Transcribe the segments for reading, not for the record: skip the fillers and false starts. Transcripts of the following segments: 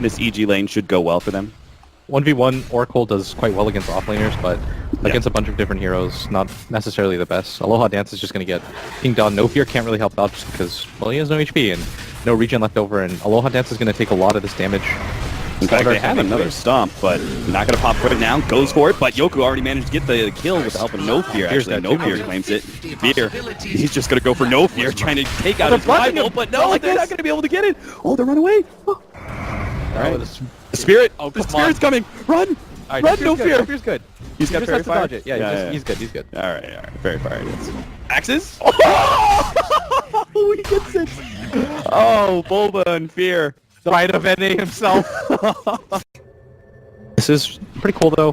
this EG lane should go well for them. 1v1, Oracle does quite well against offlaners, but against a bunch of different heroes, not necessarily the best. Aloha Dance is just going to get pinged on. No Fear can't really help out just because, well, he has no HP and no regen left over, and Aloha Dance is going to take a lot of this damage. In fact, they have another stomp, but not going to pop for it now. Goes for it, but Yoku already managed to get the kill with the help of No Fear. Actually, No Fear claims it. Fear, he's just going to go for No Fear, trying to take out his rival, but no, they're not going to be able to get it. Oh, they're running away. Oh. All right. The Spirit. Oh, the Spirit's coming. Run. Right, run, No Fear. No Fear's good. He's got Fairy Fire? Yeah, he's good. All right. Fairy Fire. Yes. Axes? Oh, he gets it. Oh, Bulba and Fear. Right of NA himself. This is pretty cool though.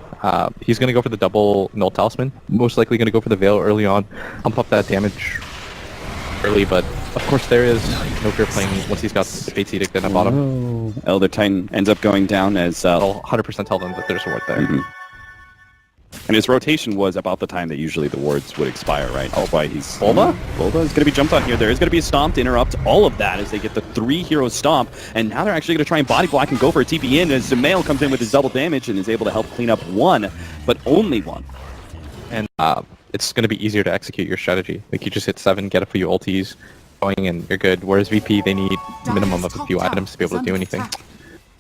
He's going to go for the double Null Talisman. Most likely going to go for the Veil early on. Pump up that damage early, but of course there is No Fear playing once he's got the Fate's Edict in the bottom. Elder Titan ends up going down as... I'll 100% tell them that there's a ward there. And his rotation was about the time that usually the wards would expire, right? Oh, boy, he's... Bulba? Bulba is going to be jumped on here. There is going to be a stomp to interrupt all of that as they get the 3-hero stomp. And now they're actually going to try and body block and go for a TP in as Zemail comes in with his double damage and is able to help clean up one, but only one. And it's going to be easier to execute your strategy. Like, you just hit 7, get a few ultis going, and you're good. Whereas VP, they need a minimum of a few items to be able to do anything.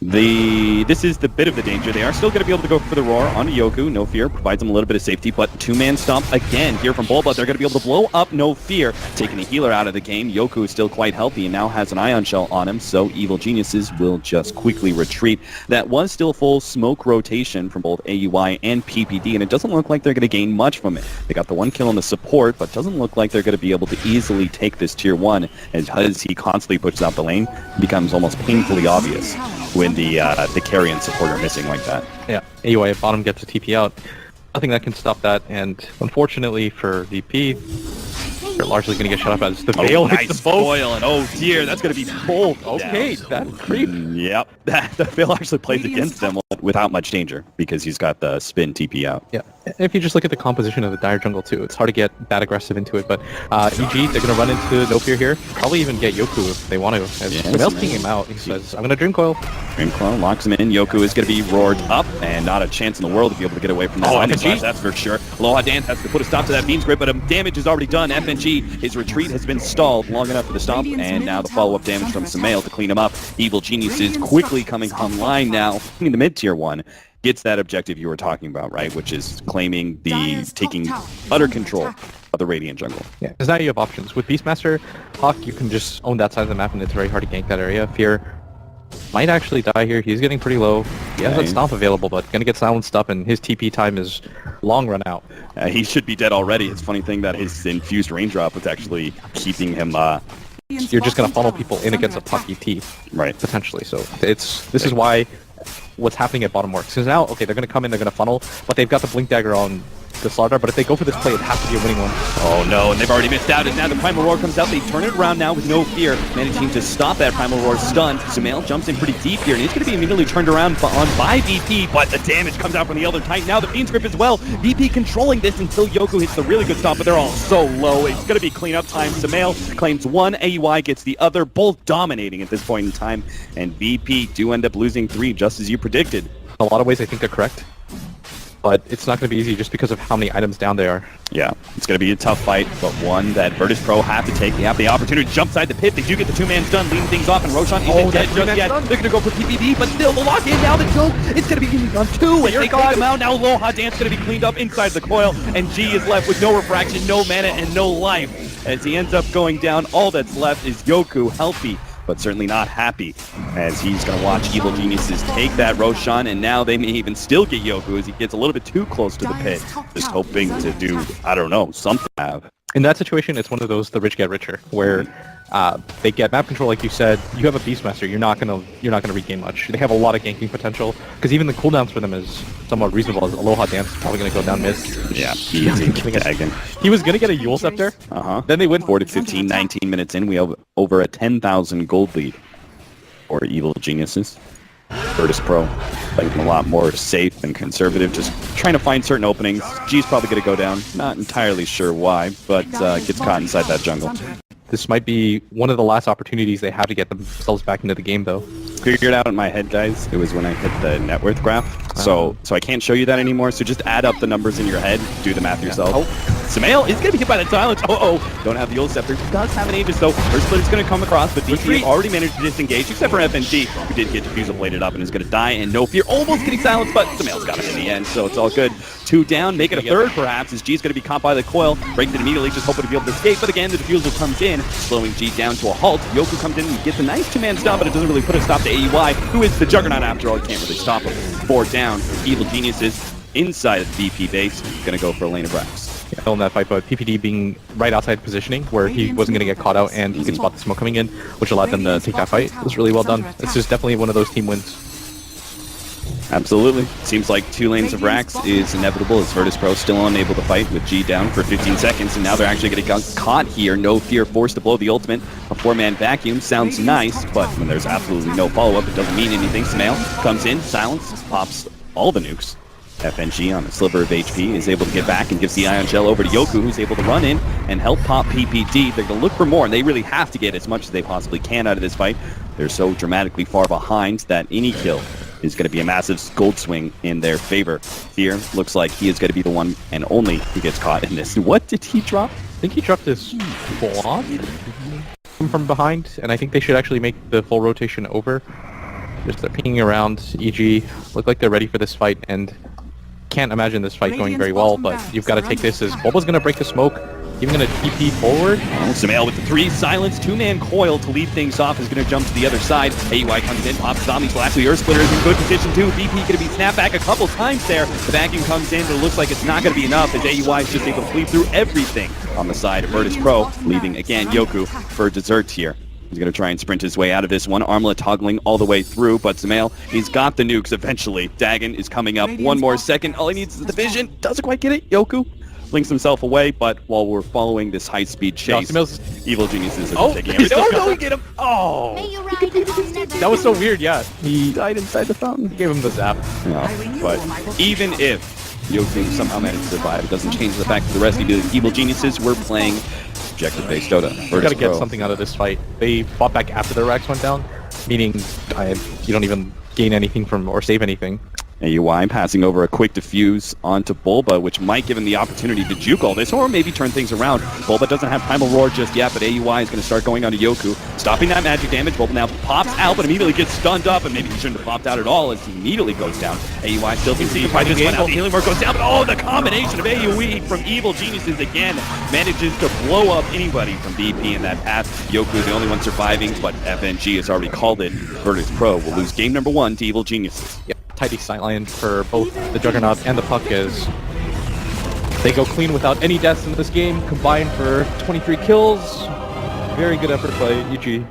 This is the bit of the danger. They are still going to be able to go for the roar on Yoku. No Fear provides them a little bit of safety, but 2-man stomp again here from Bulba. They're going to be able to blow up No Fear, taking a healer out of the game. Yoku is still quite healthy and now has an Ion Shell on him, so Evil Geniuses will just quickly retreat. That was still full smoke rotation from both AUI and PPD, and it doesn't look like they're going to gain much from it. They got the 1 kill on the support, but doesn't look like they're going to be able to easily take this tier 1, as he constantly pushes out the lane. It becomes almost painfully obvious when the carry and support are missing like that. Yeah, AUI at bottom gets a TP out. Nothing that can stop that, and unfortunately for VP, they're largely going to get shut up as the Veil hits the foil, and oh dear, that's going to be both. Okay, that's creep. Yep, the Veil actually plays against them without much danger because he's got the spin TP out. Yeah, if you just look at the composition of the Dire jungle too, it's hard to get that aggressive into it, but EG, they're going to run into No Fear here, probably even get Yoku if they want to. As Veil's pinging him out, he says, I'm going to Dream Coil. Dream Coil locks him in. Yoku is going to be roared up, and not a chance in the world to be able to get away from that. FNG, that's for sure. Aloha Dance has to put a stop to that Beam's Grip, but damage is already done. FNG, his retreat has been stalled long enough for the stomp, and now the follow-up damage from Zemail to clean him up. Evil Geniuses quickly coming online now in the mid-tier 1. Gets that objective you were talking about, right? Which is taking utter control of the Radiant jungle. Yeah, because now you have options. With Beastmaster, Hawk, you can just own that side of the map, and it's very hard to gank that area. Fear might actually die here. He's getting pretty low. He has that stomp available, but gonna get silenced up, and his TP time is long run out. He should be dead already. It's a funny thing that his infused raindrop was actually keeping him... You're just gonna funnel people in against a puck ET. Right. Potentially. So this is why what's happening at bottom works. Because now, okay, they're gonna come in, they're gonna funnel, but they've got the Blink Dagger on the Slardar, but if they go for this play, it has to be a winning one. Oh no, and they've already missed out, and now the Primal Roar comes out. They turn it around now with No Fear, managing to stop that Primal Roar stunned. Zemail jumps in pretty deep here, and he's going to be immediately turned around by VP, but the damage comes out from the Elder Titan. Now the Fiend's Grip as well. VP controlling this until Yoku hits the really good stop, but they're all so low. It's going to be cleanup time. Zemail claims 1, AUI gets the other, both dominating at this point in time, and VP do end up losing 3, just as you predicted. In a lot of ways, I think they're correct. But it's not going to be easy just because of how many items down they are. Yeah, it's going to be a tough fight, but one that Virtus Pro have to take. They have the opportunity to jump side the pit. They do get the 2-man stun, leading things off, and Roshan isn't dead just yet. They're going to go for PPD, but still the lock in now. The joke is going to be getting on 2, and they take him out. Now Aloha Dance going to be cleaned up inside the coil, and G is left with no refraction, no mana, and no life. As he ends up going down, all that's left is Yoku, healthy, but certainly not happy, as he's going to watch Evil Geniuses take that Roshan, and now they may even still get Yoku as he gets a little bit too close to the pit, just hoping to do, I don't know, something. In that situation, it's one of those the rich get richer, where they get map control, like you said. You have a Beastmaster, you're not gonna regain much. They have a lot of ganking potential, because even the cooldowns for them is somewhat reasonable, as Aloha Dance is probably going to go down mid. Yeah, easy. He was going to get a Yule Scepter, then they win 4 to 15, 19 minutes in, we have over a 10,000 gold lead for Evil Geniuses. Virtus Pro playing a lot more safe and conservative, just trying to find certain openings. G's probably going to go down, not entirely sure why, but gets caught inside that jungle. This might be one of the last opportunities they have to get themselves back into the game, though. Figured out in my head, guys. It was when I hit the net worth graph. So I can't show you that anymore. So just add up the numbers in your head. Do the math yourself. Oh, Sumail is going to be hit by the silence. Don't have the old scepter. Does have an Aegis, though. First split is going to come across, but DP already managed to disengage, except for FNG, who did get Diffusal bladed up and is going to die. And No Fear almost getting silenced, but Sumail's got him in the end, so it's all good. 2 down, make it a third, perhaps, as G's going to be caught by the coil. Breaks it immediately, just hoping to be able to escape. But again, the Diffusal comes in, slowing G down to a halt. Yoku comes in and gets a nice 2-man stop, but it doesn't really put a stop to AEY, who is the juggernaut after all. You can't really stop him. 4 down. Evil Geniuses inside of the BP base. Going to go for a lane of Rax. Yeah, in that fight, but PPD being right outside positioning where he wasn't going to get caught out and he could spot the smoke coming in, which allowed them to take that fight. It was really well done. This is definitely one of those team wins. Absolutely. Seems like 2 lanes of Rax is inevitable as Virtus Pro still unable to fight with G down for 15 seconds, and now they're actually going to get caught here. No Fear forced to blow the ultimate. A 4-man vacuum sounds nice, but when there's absolutely no follow-up, it doesn't mean anything. Sumail comes in, silence, pops all the nukes. FNG on a sliver of HP is able to get back and gives the Ion Shell over to Yoku, who's able to run in and help pop PPD. They're going to look for more, and they really have to get as much as they possibly can out of this fight. They're so dramatically far behind that any kill is going to be a massive gold swing in their favor. Fear looks like he is going to be the one and only who gets caught in this. What did he drop? I think he dropped his block from behind, and I think they should actually make the full rotation over. Just they're pinging around. EG look like they're ready for this fight, and can't imagine this fight going very well, but you've got to take this as Bulba's going to break the smoke, even going to TP forward. Sumail with the 3 silence, 2-man coil to lead things off is going to jump to the other side. AUI comes in, pops Zombie Blast. The Earth Splitter is in good position too. BP going to be snapped back a couple times there. The vacuum comes in, but it looks like it's not going to be enough as AUI is just able to flee through everything on the side of Virtus Pro, leaving again Yoku for dessert here. He's going to try and sprint his way out of this one. Armlet toggling all the way through, but Sumail, he's got the nukes eventually. Dagon is coming up. 1 more second. All he needs is the vision. Doesn't quite get it. Yoku links himself away, but while we're following this high-speed chase, Evil Geniuses are taking everything. Oh, no, he get him. Oh! That was so weird, yeah. He died inside the fountain. He gave him the zap. Yeah, but even if Yoku somehow managed to survive, it doesn't change the fact that the rest of the Evil Geniuses were playing objective-based Dota. We gotta get something out of this fight. They fought back after their Rax went down, meaning you don't even gain anything from or save anything. AUI passing over a quick diffuse onto Bulba, which might give him the opportunity to juke all this, or maybe turn things around. Bulba doesn't have Primal Roar just yet, but AUI is going to start going onto Yoku, stopping that magic damage. Bulba now pops out, but immediately gets stunned up, and maybe he shouldn't have popped out at all as he immediately goes down. AUI still can see by this one out. The healing work goes down, but oh, the combination of AUE from Evil Geniuses again manages to blow up anybody from BP in that path. Yoku the only one surviving, but FNG has already called it. Virtus Pro will lose game number 1 to Evil Geniuses. Yep. Tidy sightline for both the Juggernaut and the Puck as they go clean without any deaths in this game, combined for 23 kills. Very good effort by EG.